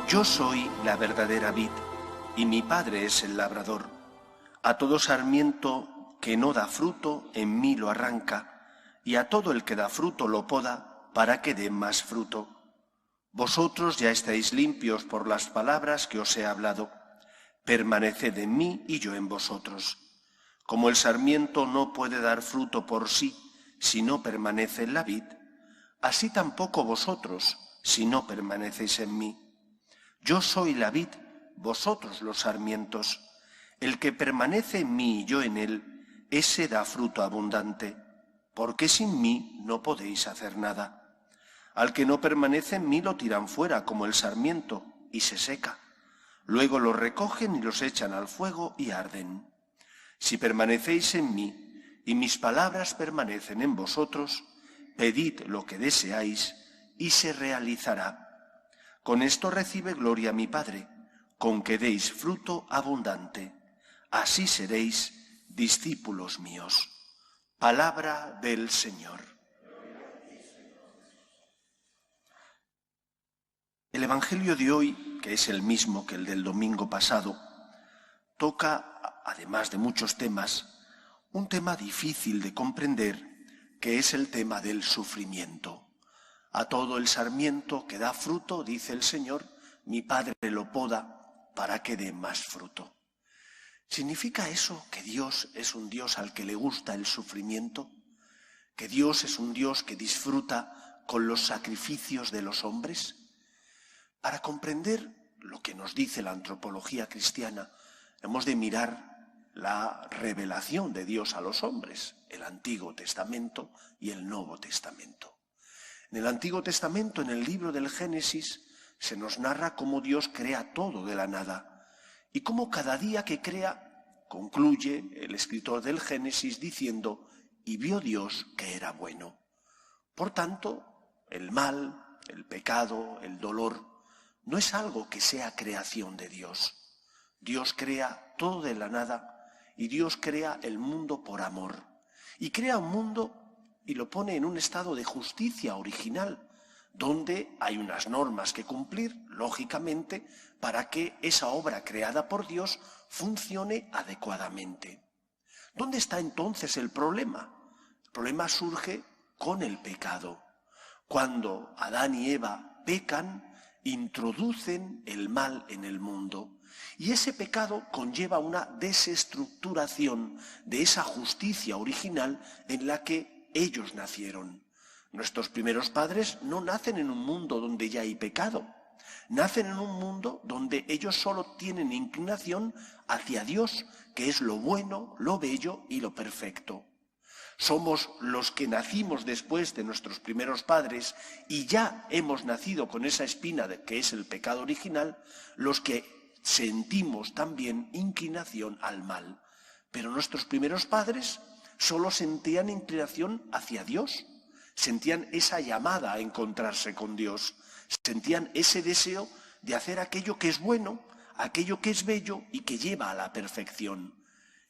Yo soy la verdadera vid, y mi Padre es el labrador. A todo sarmiento que no da fruto, en mí lo arranca, y a todo el que da fruto lo poda, para que dé más fruto. Vosotros ya estáis limpios por las palabras que os he hablado. Permaneced en mí y yo en vosotros. Como el sarmiento no puede dar fruto por sí si no permanece en la vid, así tampoco vosotros si no permanecéis en mí. Yo soy la vid, vosotros los sarmientos. El que permanece en mí y yo en él, ese da fruto abundante, porque sin mí no podéis hacer nada. Al que no permanece en mí lo tiran fuera como el sarmiento y se seca. Luego los recogen y los echan al fuego y arden. Si permanecéis en mí y mis palabras permanecen en vosotros, pedid lo que deseáis y se realizará. Con esto recibe gloria mi Padre, con que deis fruto abundante. Así seréis discípulos míos. Palabra del Señor. El Evangelio de hoy, que es el mismo que el del domingo pasado, toca, además de muchos temas, un tema difícil de comprender, que es el tema del sufrimiento. A todo el sarmiento que da fruto, dice el Señor, mi Padre lo poda para que dé más fruto. ¿Significa eso que Dios es un Dios al que le gusta el sufrimiento? ¿Que Dios es un Dios que disfruta con los sacrificios de los hombres? Para comprender lo que nos dice la antropología cristiana, hemos de mirar la revelación de Dios a los hombres, el Antiguo Testamento y el Nuevo Testamento. En el Antiguo Testamento, en el libro del Génesis, se nos narra cómo Dios crea todo de la nada y cómo cada día que crea, concluye el escritor del Génesis diciendo, y vio Dios que era bueno. Por tanto, el mal, el pecado, el dolor, no es algo que sea creación de Dios. Dios crea todo de la nada y Dios crea el mundo por amor. Y crea un mundo y lo pone en un estado de justicia original, donde hay unas normas que cumplir, lógicamente, para que esa obra creada por Dios funcione adecuadamente. ¿Dónde está entonces el problema? El problema surge con el pecado. Cuando Adán y Eva pecan, introducen el mal en el mundo. Y ese pecado conlleva una desestructuración de esa justicia original en la que ellos nacieron. Nuestros primeros padres no nacen en un mundo donde ya hay pecado. Nacen en un mundo donde ellos solo tienen inclinación hacia Dios, que es lo bueno, lo bello y lo perfecto. Somos los que nacimos después de nuestros primeros padres y ya hemos nacido con esa espina que es el pecado original, los que sentimos también inclinación al mal. Pero nuestros primeros padres solo sentían inclinación hacia Dios, sentían esa llamada a encontrarse con Dios, sentían ese deseo de hacer aquello que es bueno, aquello que es bello y que lleva a la perfección.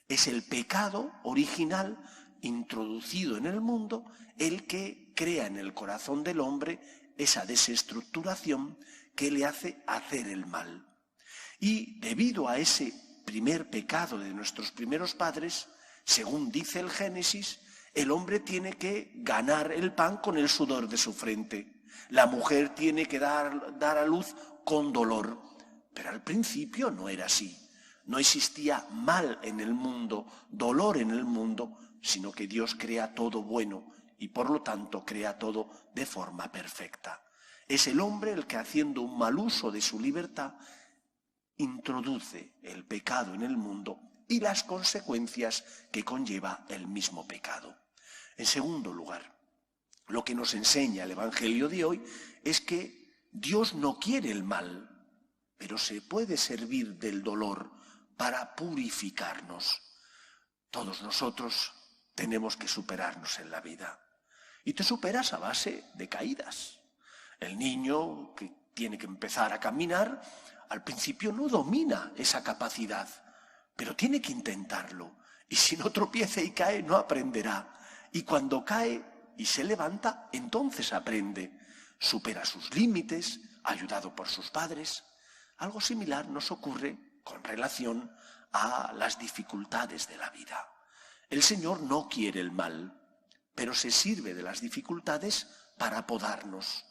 Es el pecado original introducido en el mundo el que crea en el corazón del hombre esa desestructuración que le hace hacer el mal. Y debido a ese primer pecado de nuestros primeros padres, según dice el Génesis, el hombre tiene que ganar el pan con el sudor de su frente. La mujer tiene que dar a luz con dolor. Pero al principio no era así. No existía mal en el mundo, dolor en el mundo, sino que Dios crea todo bueno y por lo tanto crea todo de forma perfecta. Es el hombre el que, haciendo un mal uso de su libertad, introduce el pecado en el mundo y las consecuencias que conlleva el mismo pecado. En segundo lugar, lo que nos enseña el Evangelio de hoy es que Dios no quiere el mal, pero se puede servir del dolor para purificarnos. Todos nosotros tenemos que superarnos en la vida. Y te superas a base de caídas. El niño que tiene que empezar a caminar, al principio no domina esa capacidad, pero tiene que intentarlo. Y si no tropieza y cae, no aprenderá. Y cuando cae y se levanta, entonces aprende. Supera sus límites, ayudado por sus padres. Algo similar nos ocurre con relación a las dificultades de la vida. El Señor no quiere el mal, pero se sirve de las dificultades para podarnos,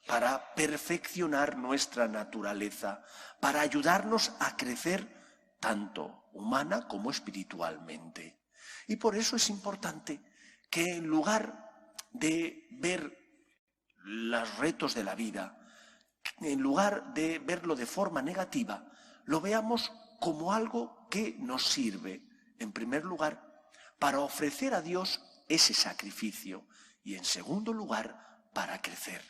para perfeccionar nuestra naturaleza, para ayudarnos a crecer tanto humana como espiritualmente. Y por eso es importante que en lugar de ver los retos de la vida, en lugar de verlo de forma negativa, lo veamos como algo que nos sirve, en primer lugar, para ofrecer a Dios ese sacrificio y, en segundo lugar, para crecer.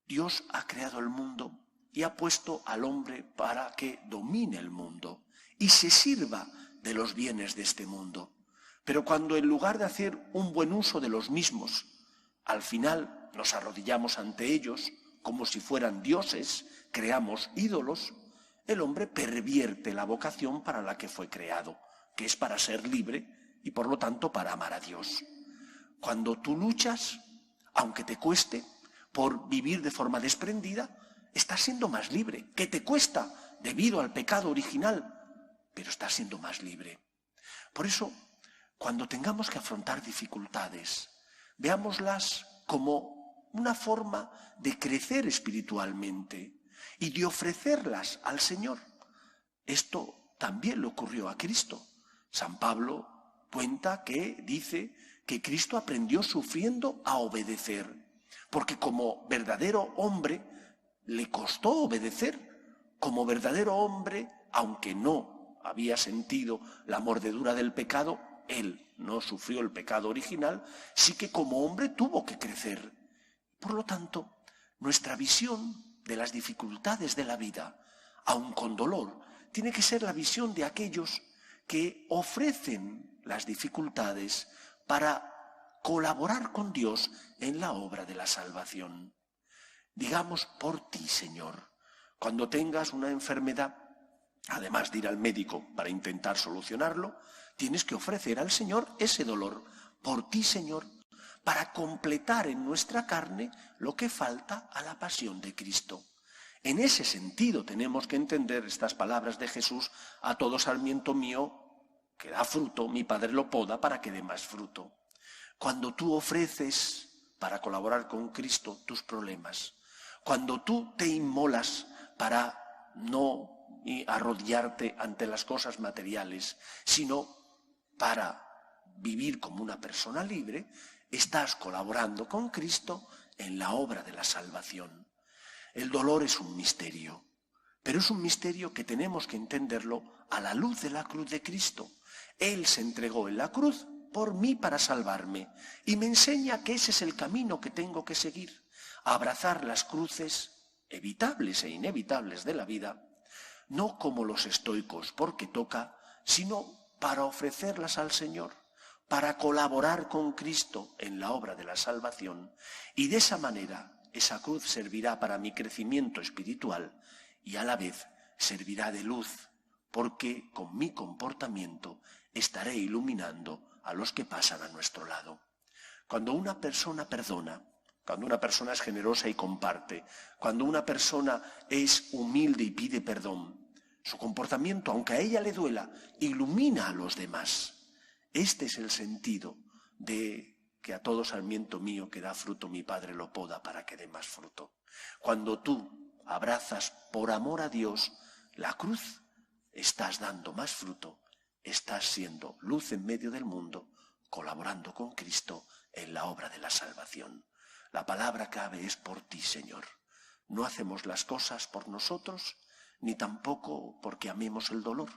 Dios ha creado el mundo y ha puesto al hombre para que domine el mundo y se sirva de los bienes de este mundo. Pero cuando en lugar de hacer un buen uso de los mismos, al final nos arrodillamos ante ellos como si fueran dioses, creamos ídolos, el hombre pervierte la vocación para la que fue creado, que es para ser libre y por lo tanto para amar a Dios. Cuando tú luchas, aunque te cueste, por vivir de forma desprendida, estás siendo más libre, que te cuesta debido al pecado original, pero estás siendo más libre. Por eso, cuando tengamos que afrontar dificultades, veámoslas como una forma de crecer espiritualmente y de ofrecerlas al Señor. Esto también le ocurrió a Cristo. San Pablo cuenta que dice que Cristo aprendió sufriendo a obedecer, porque como verdadero hombre le costó obedecer. Como verdadero hombre, aunque no había sentido la mordedura del pecado, él no sufrió el pecado original, sí que como hombre tuvo que crecer. Por lo tanto, nuestra visión de las dificultades de la vida, aun con dolor, tiene que ser la visión de aquellos que ofrecen las dificultades para colaborar con Dios en la obra de la salvación. Digamos, por ti, Señor, cuando tengas una enfermedad, además de ir al médico para intentar solucionarlo, tienes que ofrecer al Señor ese dolor. Por ti, Señor, para completar en nuestra carne lo que falta a la pasión de Cristo. En ese sentido tenemos que entender estas palabras de Jesús: a todo sarmiento mío que da fruto, mi Padre lo poda para que dé más fruto. Cuando tú ofreces para colaborar con Cristo tus problemas, cuando tú te inmolas para no arrodillarte ante las cosas materiales, sino para vivir como una persona libre, estás colaborando con Cristo en la obra de la salvación. El dolor es un misterio, pero es un misterio que tenemos que entenderlo a la luz de la cruz de Cristo. Él se entregó en la cruz por mí para salvarme y me enseña que ese es el camino que tengo que seguir, abrazar las cruces evitables e inevitables de la vida, no como los estoicos porque toca, sino para ofrecerlas al Señor, para colaborar con Cristo en la obra de la salvación, y de esa manera esa cruz servirá para mi crecimiento espiritual y a la vez servirá de luz, porque con mi comportamiento estaré iluminando a los que pasan a nuestro lado. Cuando una persona perdona, cuando una persona es generosa y comparte, cuando una persona es humilde y pide perdón, su comportamiento, aunque a ella le duela, ilumina a los demás. Este es el sentido de que a todo sarmiento mío que da fruto mi Padre lo poda para que dé más fruto. Cuando tú abrazas por amor a Dios la cruz, estás dando más fruto, estás siendo luz en medio del mundo, colaborando con Cristo en la obra de la salvación. La palabra clave es por ti, Señor. No hacemos las cosas por nosotros, ni tampoco porque amemos el dolor.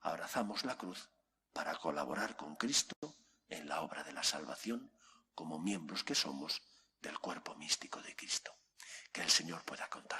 Abrazamos la cruz para colaborar con Cristo en la obra de la salvación, como miembros que somos del cuerpo místico de Cristo. Que el Señor pueda contar